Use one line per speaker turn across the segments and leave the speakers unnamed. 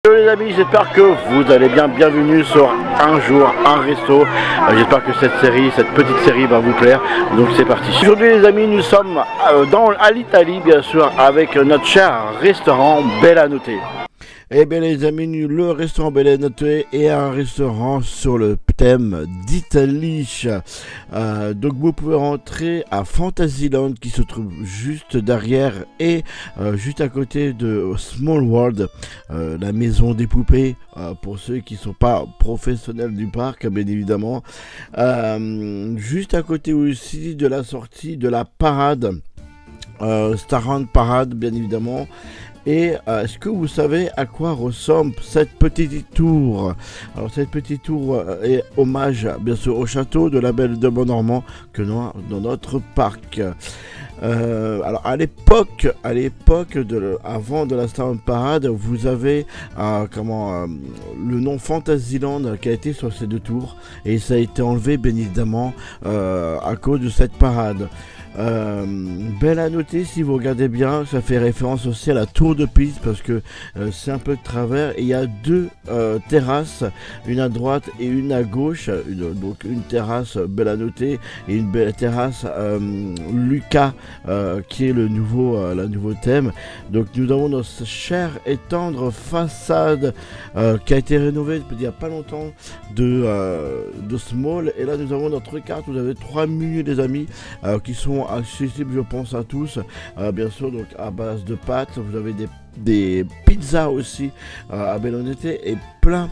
Hello les amis, j'espère que vous allez bien. Bienvenue sur Un jour, un resto. J'espère que cette petite série va vous plaire. Donc c'est parti. Aujourd'hui les amis, nous sommes à l'Italie bien sûr avec notre cher restaurant Bella Notte. Eh bien les amis, le restaurant Bella Notte est un restaurant sur le thème d'Italie. Donc vous pouvez rentrer à Fantasyland qui se trouve juste derrière et juste à côté de Small World, la maison des poupées, pour ceux qui ne sont pas professionnels du parc bien évidemment. Juste à côté aussi de la sortie de la parade, Starrand Parade bien évidemment. Et est-ce que vous savez à quoi ressemble cette petite tour? Alors cette petite tour est hommage bien sûr au château de la Belle de Bois-Normand que nous avons dans notre parc. Alors à l'époque avant de la Star Parade, vous avez le nom Fantasyland qui a été sur ces deux tours et ça a été enlevé bien évidemment à cause de cette parade. Bella Notte, si vous regardez bien, ça fait référence aussi à la tour de Pise parce que c'est un peu de travers et il y a deux terrasses, une à droite et une à gauche, donc une terrasse Bella Notte et une terrasse Lucca qui est le nouveau thème. Donc nous avons notre chère et tendre façade qui a été rénovée il n'y a pas longtemps de Small, et là nous avons notre carte. Vous avez 3 menus les amis qui sont accessibles je pense à tous, bien sûr, donc à base de pâtes. Vous avez des pizzas aussi à Bella Notte et plein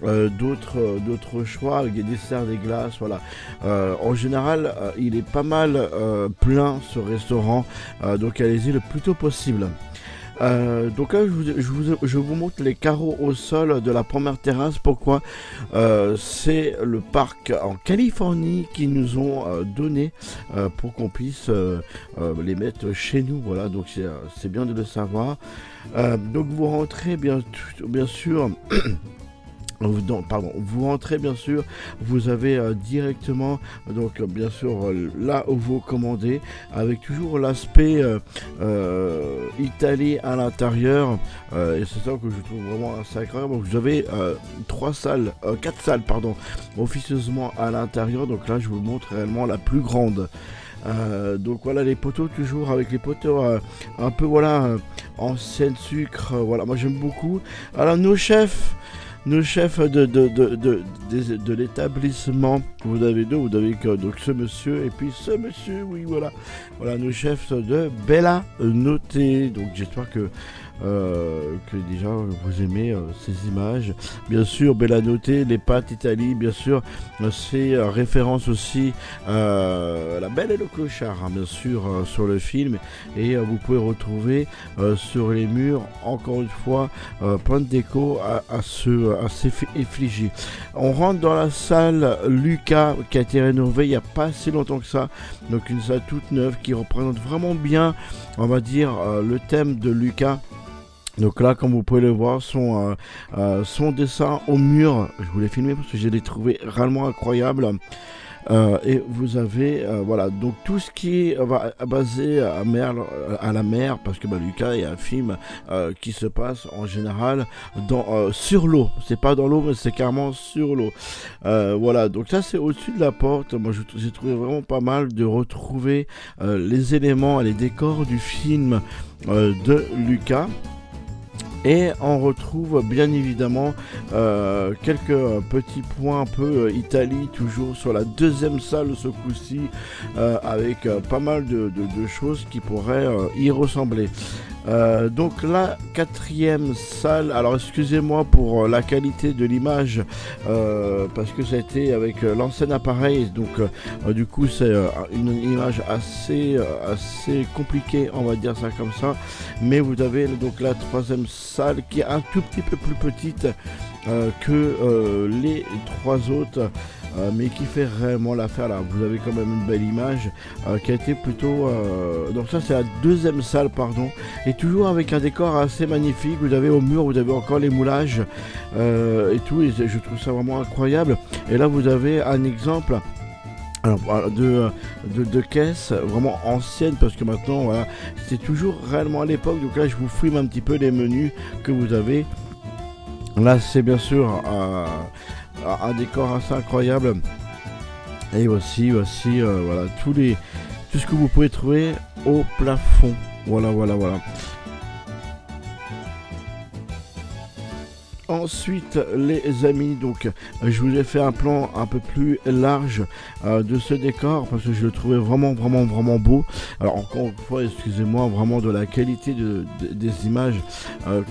d'autres choix avec des desserts, des glaces, voilà. En général il est pas mal plein ce restaurant, donc allez-y le plus tôt possible. Donc là je vous montre les carreaux au sol de la première terrasse. Pourquoi? C'est le parc en Californie qui nous ont donné pour qu'on puisse les mettre chez nous, voilà, donc c'est bien de le savoir. Donc vous rentrez bien sûr vous rentrez bien sûr, vous avez directement donc bien sûr là où vous commandez, avec toujours l'aspect Italie à l'intérieur, et c'est ça que je trouve vraiment assez incroyable. Vous avez 4 salles officieusement à l'intérieur. Donc là je vous montre réellement la plus grande. Donc voilà, les poteaux, toujours avec les poteaux un peu voilà ancienne sucre, voilà, moi j'aime beaucoup. Alors nos chefs de l'établissement, vous avez donc ce monsieur et puis ce monsieur, oui, voilà nos chefs de Bella Notte. Donc j'espère que déjà vous aimez ces images. Bien sûr Bella Notte, les pâtes Italie, bien sûr c'est référence aussi La Belle et le Clochard, hein, bien sûr sur le film, et vous pouvez retrouver sur les murs encore une fois plein de déco à ces effigies. On rentre dans la salle Lucca qui a été rénovée il n'y a pas si longtemps que ça, donc une salle toute neuve qui représente vraiment bien, on va dire, le thème de Lucca. Donc là, comme vous pouvez le voir, son dessin au mur, je voulais filmer parce que je l'ai trouvé réellement incroyable. Et vous avez voilà, donc tout ce qui est basé à la mer, parce que Lucca est un film qui se passe en général sur l'eau. C'est pas dans l'eau, mais c'est carrément sur l'eau. Voilà, donc ça c'est au-dessus de la porte. Moi j'ai trouvé vraiment pas mal de retrouver les éléments, les décors du film de Lucca. Et on retrouve bien évidemment quelques petits points un peu Italie, toujours sur la deuxième salle ce coup-ci, avec pas mal de choses qui pourraient y ressembler. Donc la quatrième salle, alors excusez-moi pour la qualité de l'image, parce que ça a été avec l'ancien appareil, donc du coup c'est une image assez compliquée, on va dire ça comme ça. Mais vous avez donc la troisième salle qui est un tout petit peu plus petite que les 3 autres, mais qui fait réellement l'affaire. Là vous avez quand même une belle image qui a été plutôt donc ça c'est la deuxième salle, pardon, et toujours avec un décor assez magnifique. Vous avez au mur, vous avez encore les moulages et tout, et je trouve ça vraiment incroyable. Et là vous avez un exemple Alors, de caisses vraiment anciennes, parce que maintenant voilà, c'est toujours réellement à l'époque. Donc là je vous filme un petit peu les menus que vous avez. Là c'est bien sûr un décor assez incroyable, et aussi voilà tout ce que vous pouvez trouver au plafond. Voilà. Ensuite les amis, donc je vous ai fait un plan un peu plus large de ce décor, parce que je le trouvais vraiment beau. Alors encore une fois, excusez-moi vraiment de la qualité des images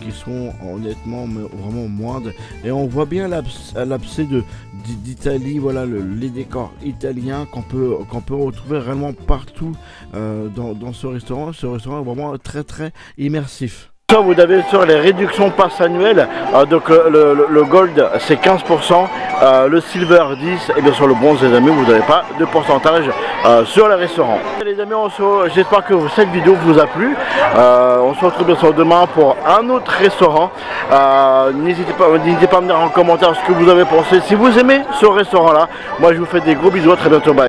qui sont honnêtement vraiment moindres, et on voit bien l'abcès d'Italie. Voilà les décors italiens qu'on peut retrouver réellement partout dans ce restaurant. Ce restaurant est vraiment très immersif. Vous avez sur les réductions pass annuelles, donc le gold c'est 15%, le silver 10%, et bien sûr le bronze les amis, vous n'avez pas de pourcentage sur les restaurants. Les amis, j'espère que cette vidéo vous a plu. On se retrouve bien sûr demain pour un autre restaurant. N'hésitez pas à me dire en commentaire ce que vous avez pensé. Si vous aimez ce restaurant là, moi je vous fais des gros bisous, à très bientôt, bye.